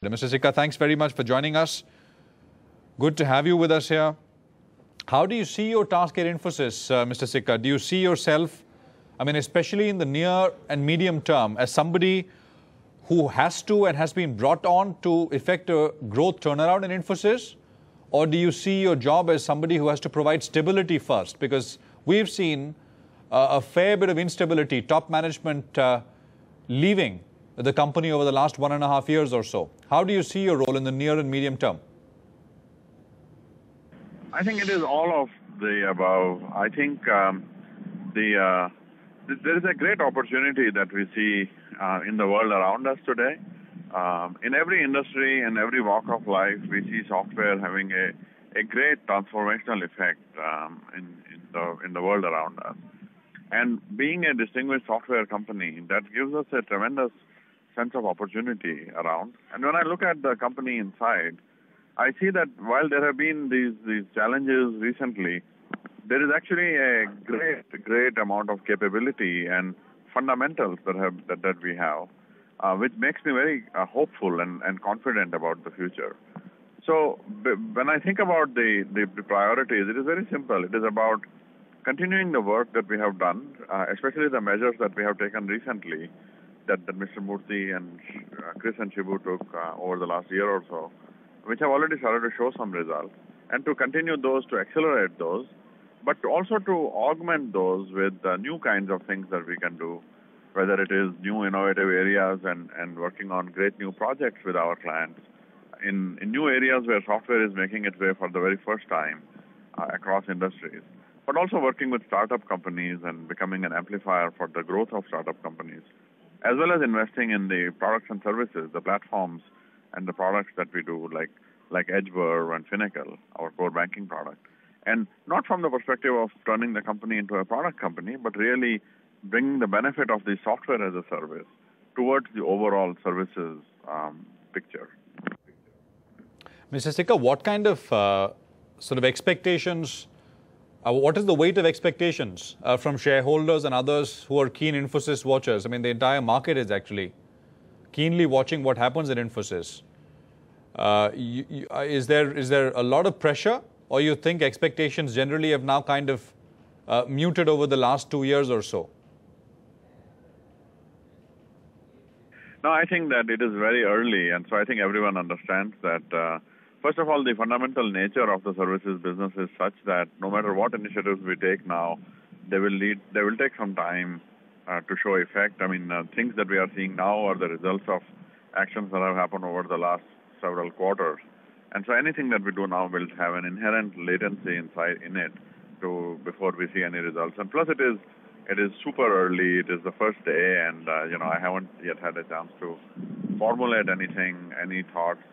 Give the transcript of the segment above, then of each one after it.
Mr. Sikka, thanks very much for joining us. Good to have you with us here. How do you see your task at Infosys, Mr. Sikka? Do you see yourself, especially in the near and medium term, as somebody who has to and has been brought on to effect a growth turnaround in Infosys? Or do you see your job as somebody who has to provide stability first? Because we've seen a fair bit of instability, top management leaving the company over the last 1.5 years or so. How do you see your role in the near and medium term? I think it is all of the above. I think there is a great opportunity that we see in the world around us today. In every industry and every walk of life, we see software having a great transformational effect in the world around us. And being a distinguished software company, that gives us a tremendous sense of opportunity around. And when I look at the company inside, I see that while there have been these challenges recently, there is actually a great amount of capability and fundamentals that we have, which makes me very hopeful and confident about the future. So when I think about the priorities, it is very simple. It is about continuing the work that we have done, especially the measures that we have taken recently, that Mr. Murthy and Chris and Shibu took over the last year or so, which have already started to show some results, and to continue those, to accelerate those, but also to augment those with new kinds of things that we can do, whether it is new innovative areas and working on great new projects with our clients, in new areas where software is making its way for the very first time across industries, but also working with startup companies and becoming an amplifier for the growth of startup companies, as well as investing in the products and services, the platforms and the products that we do, like Edgeverve and Finacle, our core banking product. And not from the perspective of turning the company into a product company, but really bringing the benefit of the software as a service towards the overall services picture. Mr. Sikka, what kind of sort of expectations, what is the weight of expectations from shareholders and others who are keen Infosys watchers? The entire market is actually keenly watching what happens at Infosys. Is there a lot of pressure, or you think expectations generally have now kind of muted over the last 2 years or so? No, I think that it is very early, and so I think everyone understands that, first of all, the fundamental nature of the services business is such that no matter what initiatives we take now, they will take some time to show effect. Things that we are seeing now are the results of actions that have happened over the last several quarters. And so anything that we do now will have an inherent latency inside in it before we see any results. And plus it is super early. It is the first day, and I haven't yet had a chance to formulate anything, any thoughts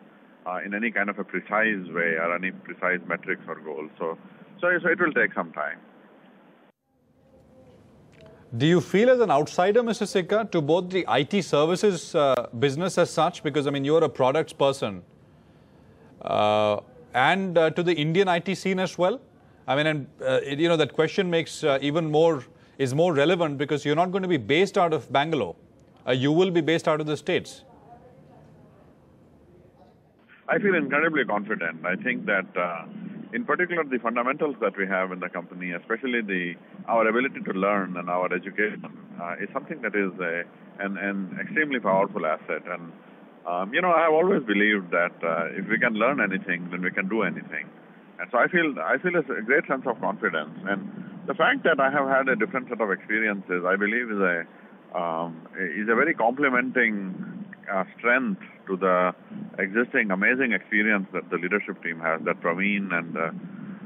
in any kind of a precise way or any precise metrics or goals. So it will take some time. Do you feel as an outsider, Mr. Sikka, to both the IT services business as such, because you're a products person, and to the Indian IT scene as well? That question makes is more relevant because you're not going to be based out of Bangalore. You will be based out of the States. I feel incredibly confident. I think that in particular, the fundamentals that we have in the company, especially our ability to learn and our education, is something that is an extremely powerful asset. And, I have always believed that if we can learn anything, then we can do anything. And so I feel a great sense of confidence. And the fact that I have had a different set of experiences, I believe, is a very complementing strength to the existing amazing experience that the leadership team has, that Praveen and the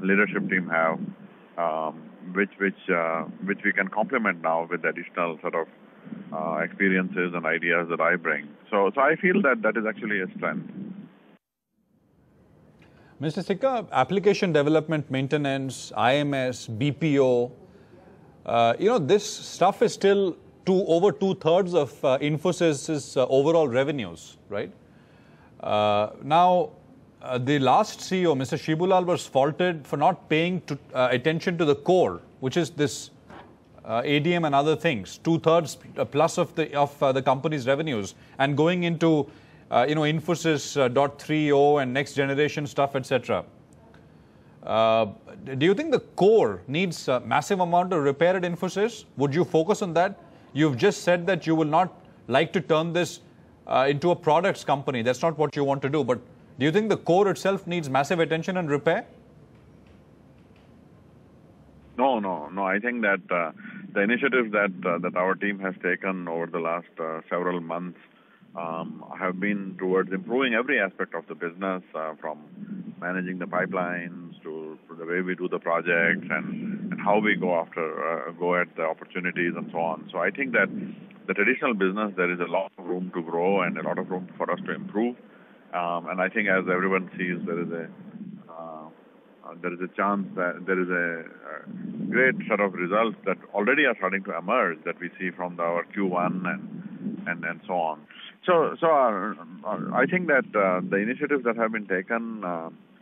leadership team have, which we can complement now with additional sort of experiences and ideas that I bring. So I feel that is actually a strength. Mr. Sikka, application development, maintenance, IMS, BPO, this stuff is still over 2/3 of Infosys' overall revenues, right? Now, the last CEO, Mr. Shibulal, was faulted for not paying attention to the core, which is this ADM and other things, 2/3 plus of the company's revenues, and going into Infosys 3.0 and next generation stuff, etc. Do you think the core needs a massive amount of repair at Infosys? Would you focus on that? You've just said that you will not like to turn this into a products company. That's not what you want to do. But do you think the core itself needs massive attention and repair? No. I think that the initiatives that our team has taken over the last several months have been towards improving every aspect of the business, from managing the pipelines to the way we do the projects and how we go at the opportunities and so on. So I think that the traditional business, there is a lot of room to grow and a lot of room for us to improve. And I think as everyone sees, there is a chance that there is a great set of results that already are starting to emerge that we see from our Q1 and so on. So I think that the initiatives that have been taken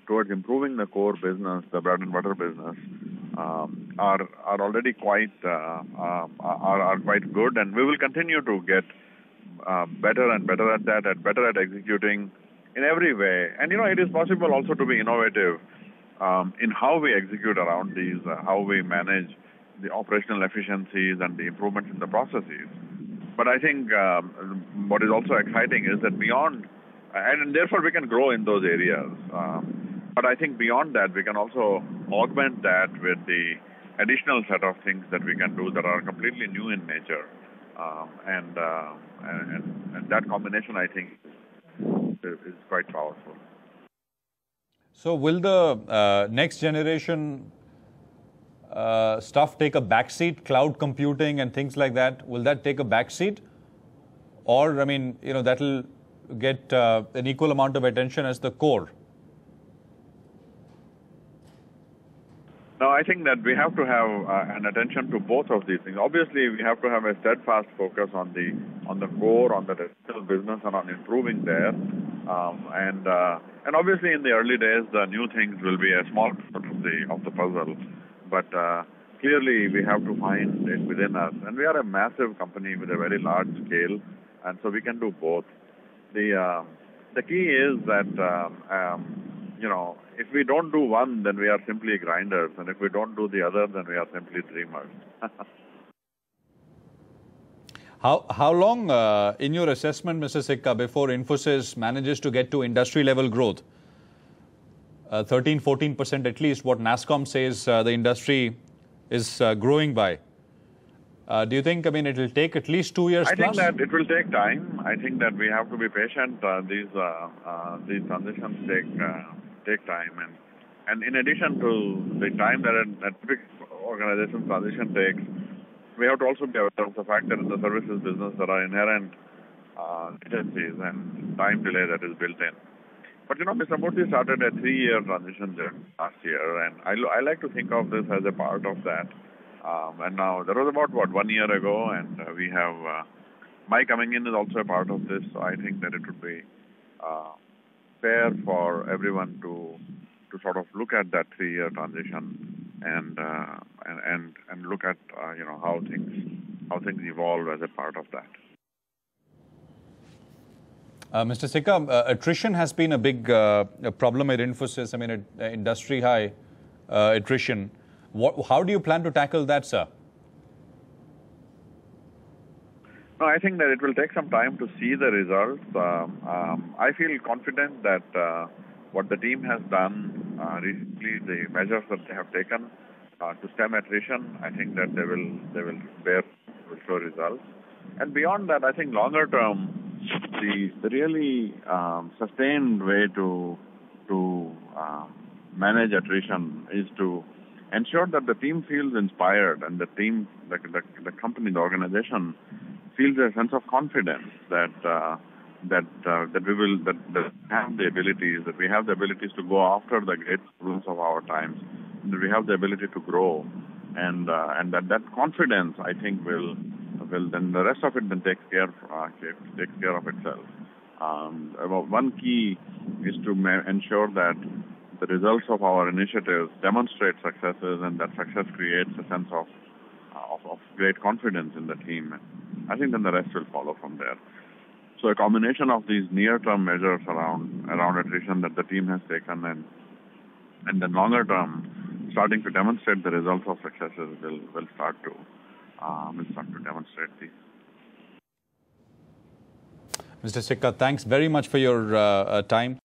towards improving the core business, the bread and butter business, are already quite good, and we will continue to get better and better at that, and better at executing in every way. And it is possible also to be innovative in how we execute around these, how we manage the operational efficiencies and the improvements in the processes. But I think what is also exciting is that beyond, and therefore we can grow in those areas. But I think beyond that, we can also augment that with the additional set of things that we can do that are completely new in nature. And that combination, I think, is quite powerful. So will the next generation stuff take a backseat, cloud computing and things like that? Will that take a backseat? Or, that'll get an equal amount of attention as the core? No, I think that we have to have an attention to both of these things. Obviously, we have to have a steadfast focus on the core, on the digital business, and on improving there. And obviously, in the early days, the new things will be a small part of the puzzle. But clearly, we have to find it within us. And we are a massive company with a very large scale, and so we can do both. The key is that if we don't do one, then we are simply grinders, and if we don't do the other, then we are simply dreamers. How long, in your assessment, Mr. Sikka, before Infosys manages to get to industry-level growth? 13-14% at least, what NASSCOM says the industry is growing by. Do you think, it will take at least 2 years plus? I think that it will take time. I think that we have to be patient. These transitions take time. And in addition to the time that a typical organization transition takes, we have to also be aware of the fact that in the services business there are inherent agencies and time delay that is built in. But Mr. Murthy started a 3-year transition journey last year, and I like to think of this as a part of that. And now that was about 1 year ago, and we have my coming in is also a part of this. So I think that it would be fair for everyone to sort of look at that 3-year transition and look at how things evolve as a part of that. Mr. Sikka, attrition has been a big problem at Infosys. Industry high attrition. How do you plan to tackle that, sir? No, I think that it will take some time to see the results. I feel confident that what the team has done recently, the measures that they have taken to stem attrition, I think that they will show results. And beyond that, I think longer term, the really sustained way to manage attrition is to ensure that the team feels inspired and the company, the organization feels a sense of confidence that we have the abilities to go after the great problems of our times, that we have the ability to grow, and that confidence, I think, will then the rest of it then takes care of itself. One key is to ensure that the results of our initiatives demonstrate successes, and that success creates a sense of great confidence in the team. I think then the rest will follow from there. So a combination of these near-term measures around attrition that the team has taken and the longer term, starting to demonstrate the results of successes will start to demonstrate these. Mr. Sikka, thanks very much for your time.